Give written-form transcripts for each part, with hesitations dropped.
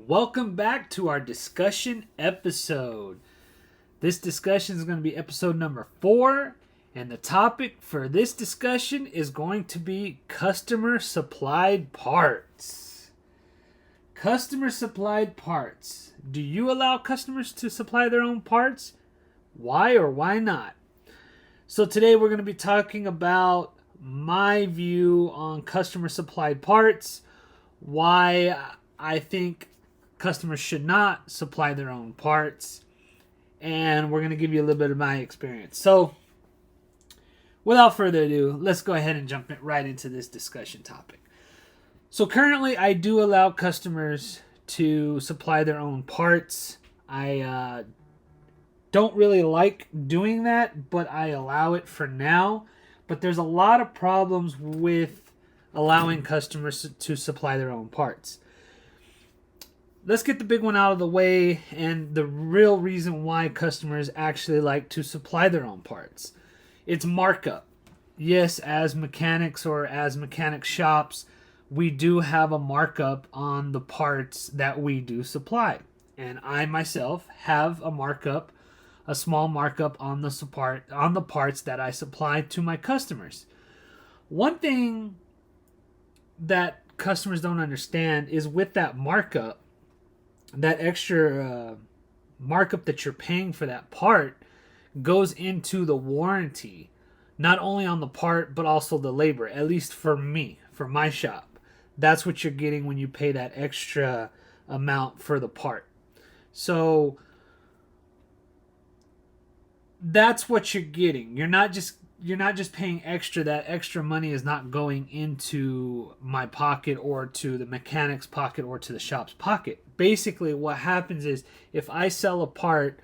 Welcome back to our discussion episode. This discussion is going to be episode number 4, and the topic for this discussion is going to be customer supplied parts. Customer supplied parts. Do you allow customers to supply their own parts? Why or why not? So today we're going to be talking about my view on customer supplied parts, why I think customers should not supply their own parts, and we're going to give you a little bit of my experience. So without further ado, let's go ahead and jump right into this discussion topic. So currently I do allow customers to supply their own parts. I don't really like doing that, but I allow it for now. But there's a lot of problems with allowing customers to supply their own parts. Let's get the big one out of the way, and the real reason why customers actually like to supply their own parts. It's markup. Yes, as mechanics or as mechanic shops, we do have a markup on the parts that we do supply. And I myself have a markup, a small markup on the parts that I supply to my customers. One thing that customers don't understand is with that markup, that extra markup that you're paying for that part goes into the warranty, not only on the part but also the labor. At least for me, for my shop, that's what you're getting when you pay that extra amount for the part. So that's what you're getting. You're not just paying extra. That extra money is not going into my pocket or to the mechanic's pocket or to the shop's pocket. Basically, what happens is if I sell a part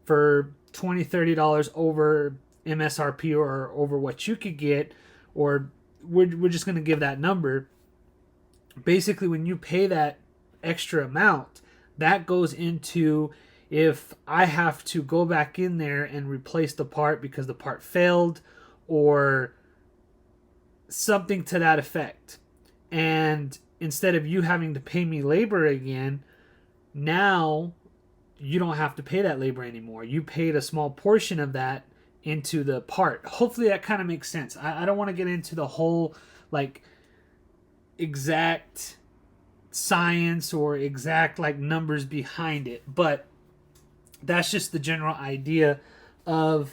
for $20, $30 over MSRP or over what you could get, or we're just going to give that number. Basically, when you pay that extra amount, that goes into if I have to go back in there and replace the part because the part failed or something to that effect. And instead of you having to pay me labor again, now you don't have to pay that labor anymore. You paid a small portion of that into the part. Hopefully that kind of makes sense. I don't want to get into the whole like exact science or exact like numbers behind it, but that's just the general idea of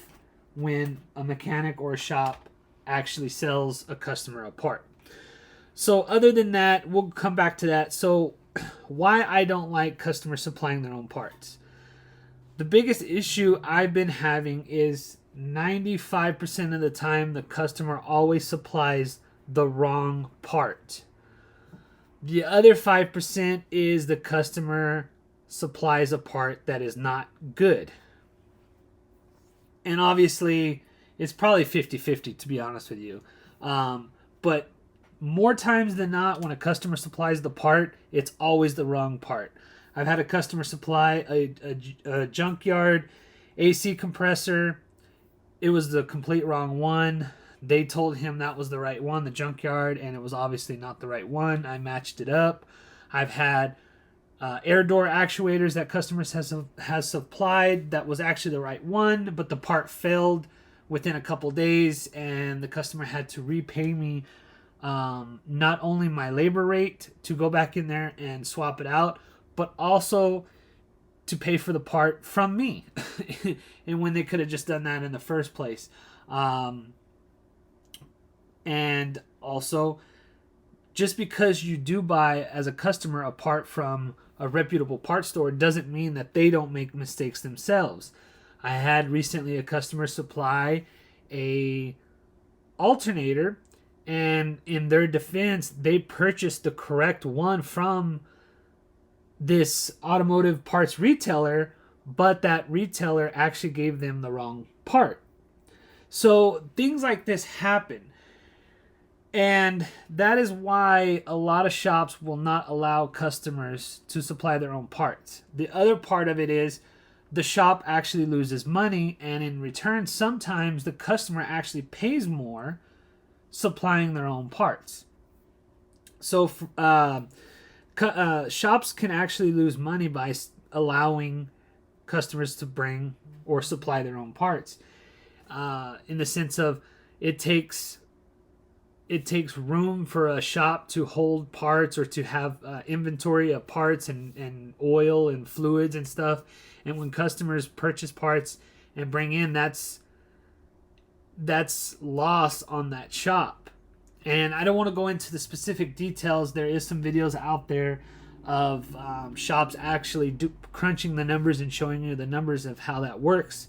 when a mechanic or a shop actually sells a customer a part. So other than that, we'll come back to that. So why I don't like customers supplying their own parts. The biggest issue I've been having is 95% of the time the customer always supplies the wrong part. The other 5% is the customer supplies a part that is not good. And obviously, it's probably 50-50 to be honest with you. But more times than not, when a customer supplies the part, it's always the wrong part. I've had a customer supply a junkyard AC compressor. It was the complete wrong one. They told him that was the right one, the junkyard, and it was obviously not the right one. I matched it up. I've had air door actuators that customers has supplied that was actually the right one, but the part failed within a couple days, and the customer had to repay me not only my labor rate to go back in there and swap it out, but also to pay for the part from me. And when they could have just done that in the first place. And also, just because you do buy as a customer a part from a reputable part store doesn't mean that they don't make mistakes themselves. I had recently a customer supply a alternator, and in their defense, they purchased the correct one from this automotive parts retailer, but that retailer actually gave them the wrong part. So things like this happen. And that is why a lot of shops will not allow customers to supply their own parts. The other part of it is the shop actually loses money, and in return, sometimes the customer actually pays more supplying their own parts. So Shops can actually lose money by allowing customers to bring or supply their own parts. In the sense of it takes room for a shop to hold parts or to have inventory of parts and oil and fluids and stuff. And when customers purchase parts and bring in, that's loss on that shop. And I don't want to go into the specific details. There is some videos out there of shops actually crunching the numbers and showing you the numbers of how that works.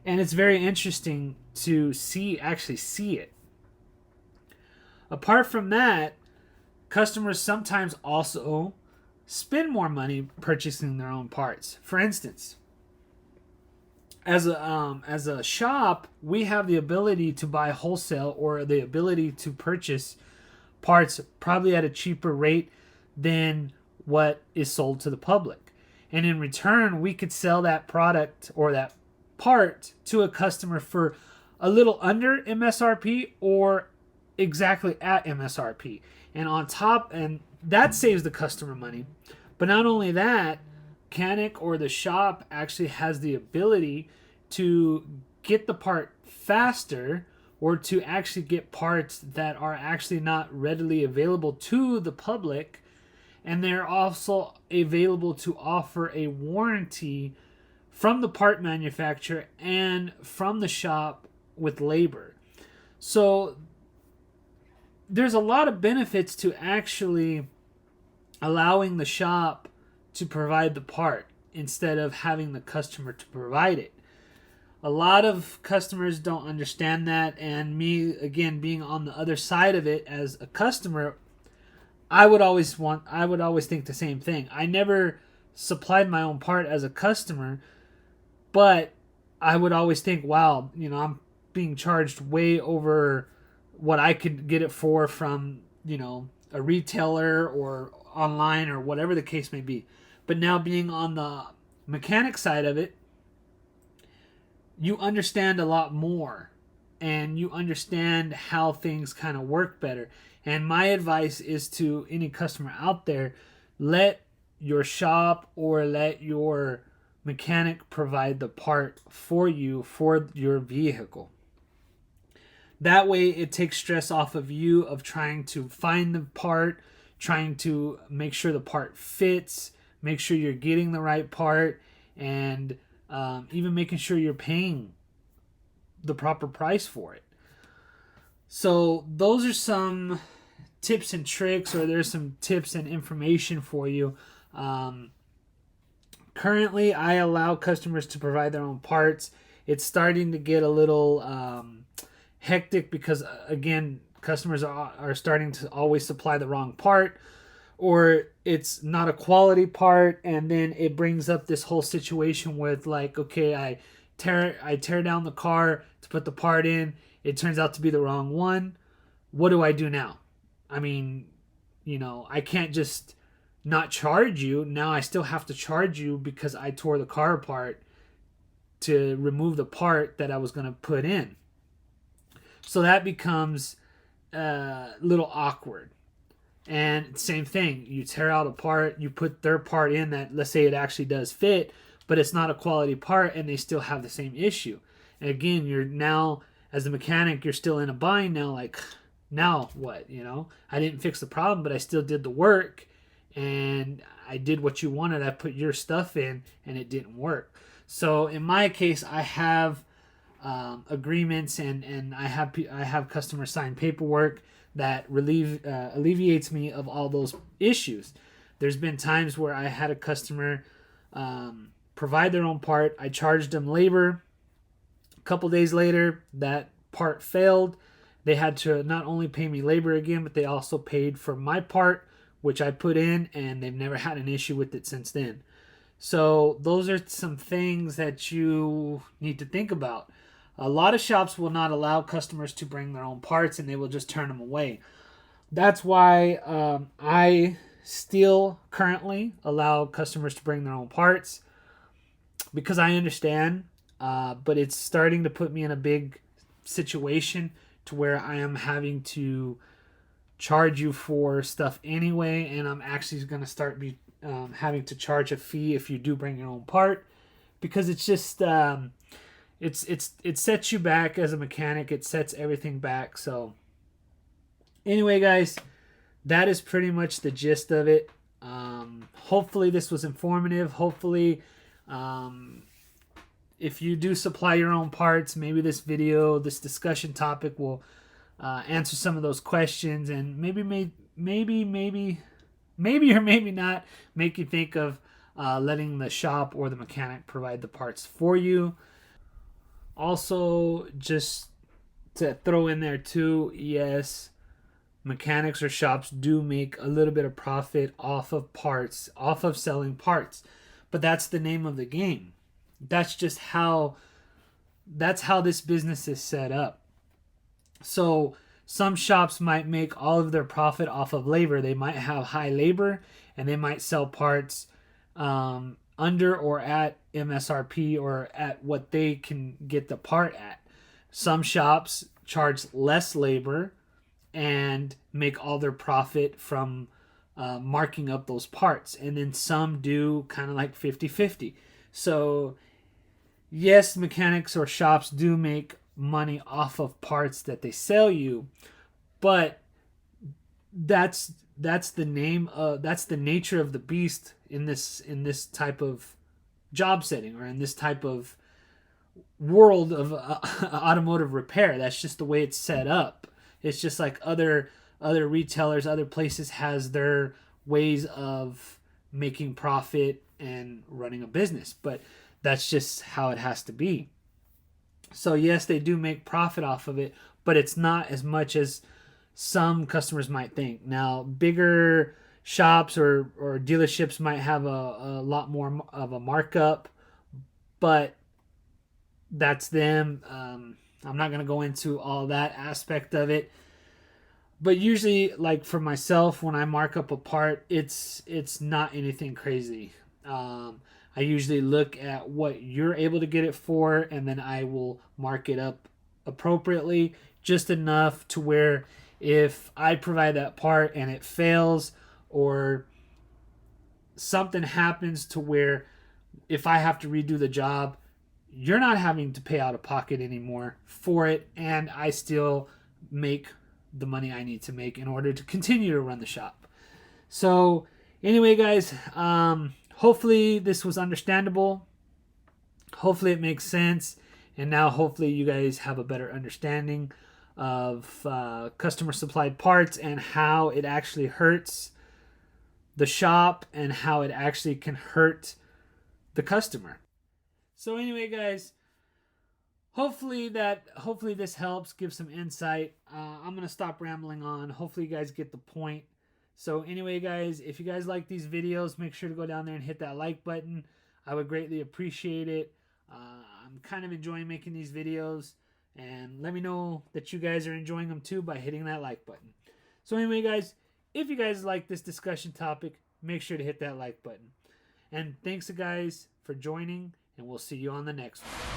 And it's very interesting to actually see it. Apart from that, customers sometimes also spend more money purchasing their own parts. For instance, as a shop, we have the ability to buy wholesale or the ability to purchase parts probably at a cheaper rate than what is sold to the public. And in return, we could sell that product or that part to a customer for a little under MSRP or exactly at MSRP. And that saves the customer money. But not only that, mechanic or the shop actually has the ability to get the part faster or to actually get parts that are actually not readily available to the public. And they're also available to offer a warranty from the part manufacturer and from the shop with labor. So there's a lot of benefits to actually allowing the shop to provide the part instead of having the customer to provide it. A lot of customers don't understand that, and me, again, being on the other side of it as a customer, I would always think the same thing. I never supplied my own part as a customer, but I would always think, wow, I'm being charged way over what I could get it for from, a retailer or online or whatever the case may be. But now being on the mechanic side of it, you understand a lot more and you understand how things kind of work better. And my advice is to any customer out there, let your shop or let your mechanic provide the part for you for your vehicle. That way it takes stress off of you of trying to find the part, trying to make sure the part fits, make sure you're getting the right part, and even making sure you're paying the proper price for it. So those are some tips and tricks, or there's some tips and information for you. Currently, I allow customers to provide their own parts. It's starting to get a little hectic because, again, customers are starting to always supply the wrong part, or it's not a quality part, and then it brings up this whole situation with, like, okay, I tear down the car to put the part in. It turns out to be the wrong one. What do I do now? I mean, I can't just not charge you. Now I still have to charge you because I tore the car apart to remove the part that I was going to put in. So that becomes a little awkward. And same thing, you tear out a part, you put their part in that, let's say it actually does fit, but it's not a quality part and they still have the same issue. And again, you're now, as a mechanic, you're still in a bind now, like, now what? I didn't fix the problem, but I still did the work and I did what you wanted. I put your stuff in and it didn't work. So in my case, I have agreements and I have customers sign paperwork that alleviates me of all those issues. There's been times where I had a customer provide their own part. I charged them labor. A couple days later, that part failed. They had to not only pay me labor again, but they also paid for my part, which I put in, and they've never had an issue with it since then. So those are some things that you need to think about. A lot of shops will not allow customers to bring their own parts, and they will just turn them away. That's why I still currently allow customers to bring their own parts, because I understand, but it's starting to put me in a big situation to where I am having to charge you for stuff anyway, and I'm actually going to start having to charge a fee if you do bring your own part, because it's just it sets you back as a mechanic. It sets everything back. So anyway, guys, that is pretty much the gist of it. Hopefully this was informative. Hopefully, if you do supply your own parts, maybe this discussion topic will answer some of those questions, and maybe or maybe not make you think of letting the shop or the mechanic provide the parts for you. Also, just to throw in there too, yes, mechanics or shops do make a little bit of profit off of selling parts, but that's the name of the game. That's how this business is set up. So some shops might make all of their profit off of labor. They might have high labor, and they might sell parts under or at MSRP, or at what they can get the part at. Some shops charge less labor and make all their profit from marking up those parts. And then some do kind of like 50-50. So yes, mechanics or shops do make money off of parts that they sell you, but that's the nature of the beast in this type of job setting, or in this type of world of automotive repair. That's just the way it's set up. It's just like other retailers, other places has their ways of making profit and running a business, but that's just how it has to be. So yes, they do make profit off of it, but it's not as much as some customers might think. Now, bigger shops or dealerships might have a lot more of a markup, but that's them. I'm not going to go into all that aspect of it. But usually, like for myself, when I mark up a part, it's not anything crazy. I usually look at what you're able to get it for, and then I will mark it up appropriately, just enough to where if I provide that part and it fails, or something happens to where if I have to redo the job, you're not having to pay out of pocket anymore for it, and I still make the money I need to make in order to continue to run the shop. So anyway, guys, hopefully this was understandable. Hopefully it makes sense. And now hopefully you guys have a better understanding of customer supplied parts, and how it actually hurts the shop, and how it actually can hurt the customer. So anyway, guys, hopefully this helps, give some insight. I'm going to stop rambling on. Hopefully you guys get the point. So anyway, guys, if you guys like these videos, make sure to go down there and hit that like button. I would greatly appreciate it. I'm kind of enjoying making these videos, and let me know that you guys are enjoying them too by hitting that like button. So anyway, guys, if you guys like this discussion topic, make sure to hit that like button. And thanks, guys, for joining, and we'll see you on the next one.